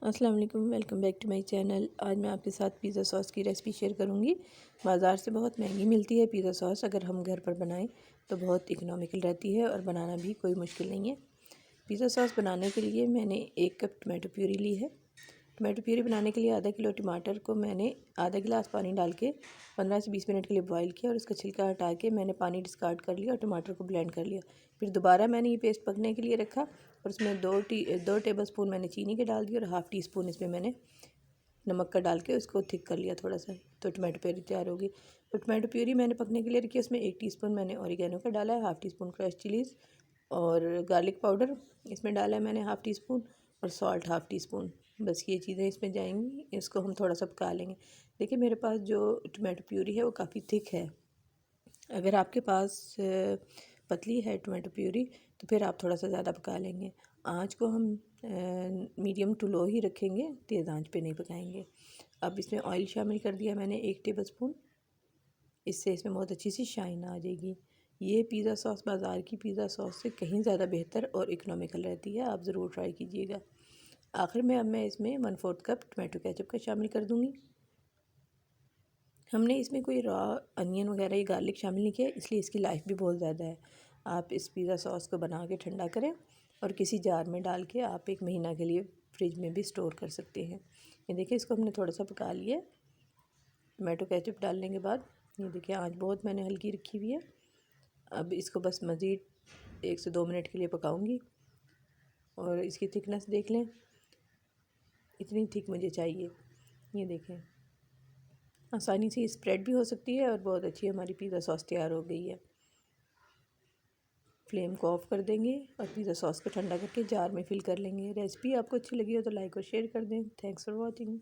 अस्सलाम वालेकुम, welcome back to my channel. आज मैं आपके साथ पिज़्ज़ा सॉस की रेसिपी शेयर करूंगी। बाज़ार से बहुत महंगी मिलती है पिज़्ज़ा सॉस, अगर हम घर पर बनाएं तो बहुत इकोनॉमिकल रहती है और बनाना भी कोई मुश्किल नहीं है। पिज़्ज़ा सॉस बनाने के लिए मैंने 1 कप टमाटो प्यूरी ली है। टमाटो प्यूरी बनाने के लिए आधा किलो टमाटर को मैंने आधा गिलास पानी डाल के 15 से 20 मिनट के लिए बॉईल किया और उसका छिलका हटा के मैंने पानी डिस्कार्ड कर लिया और टमाटर को ब्लेंड कर लिया। फिर दोबारा मैंने ये पेस्ट पकने के लिए रखा और उसमें 2 टेबल स्पून मैंने चीनी के डाल दी और हाफ़ टी स्पून इसमें मैंने नमक का डाल के उसको थिक कर लिया थोड़ा सा, तो टमाटो प्यूरी तैयार होगी। तो टमाटो प्यूरी मैंने पकने के लिए रखी है, उसमें 1 टीस्पून मैंने ऑरिगेनो का डाला है, half tea spoon crush chillies और गार्लिक पाउडर इसमें डाला है मैंने हाफ़ टी स्पून और सॉल्ट हाफ़ टी स्पून। बस ये चीज़ें इसमें जाएंगी, इसको हम थोड़ा सा पका लेंगे। देखिए मेरे पास जो टमाटो प्यूरी है वो काफ़ी थिक है। अगर आपके पास पतली है टमाटो प्यूरी तो फिर आप थोड़ा सा ज़्यादा पका लेंगे। आँच को हम मीडियम टू लो ही रखेंगे, तेज़ आंच पे नहीं पकाएंगे। अब इसमें ऑयल शामिल कर दिया मैंने 1 टेबल स्पून, इससे इसमें बहुत अच्छी सी शाइन आ जाएगी। ये पिज़्ज़ा सॉस बाज़ार की पिज़्ज़ा सॉस से कहीं ज़्यादा बेहतर और इकोनॉमिकल रहती है, आप ज़रूर ट्राई कीजिएगा। आखिर में अब मैं इसमें 1/4 कप टमाटो केचप का शामिल कर दूँगी। हमने इसमें कोई रॉ अनियन वगैरह या गार्लिक शामिल नहीं किया, इसलिए इसकी लाइफ भी बहुत ज़्यादा है। आप इस पिज़्ज़ा सॉस को बना के ठंडा करें और किसी जार में डाल के आप 1 महीना के लिए फ्रिज में भी स्टोर कर सकते हैं। ये देखिए इसको हमने थोड़ा सा पका लिया टमाटो केचप डालने के बाद। ये देखिए आँच बहुत मैंने हल्की रखी हुई है। अब इसको बस मज़ीद 1 से 2 मिनट के लिए पकाऊंगी और इसकी थिकनेस देख लें, इतनी थिक मुझे चाहिए। ये देखें आसानी से स्प्रेड भी हो सकती है और बहुत अच्छी हमारी पिज़्ज़ा सॉस तैयार हो गई है। फ्लेम को ऑफ़ कर देंगे और पिज़्ज़ा सॉस को ठंडा करके जार में फिल कर लेंगे। रेसिपी आपको अच्छी लगी हो तो लाइक और शेयर कर दें। Thanks for watching.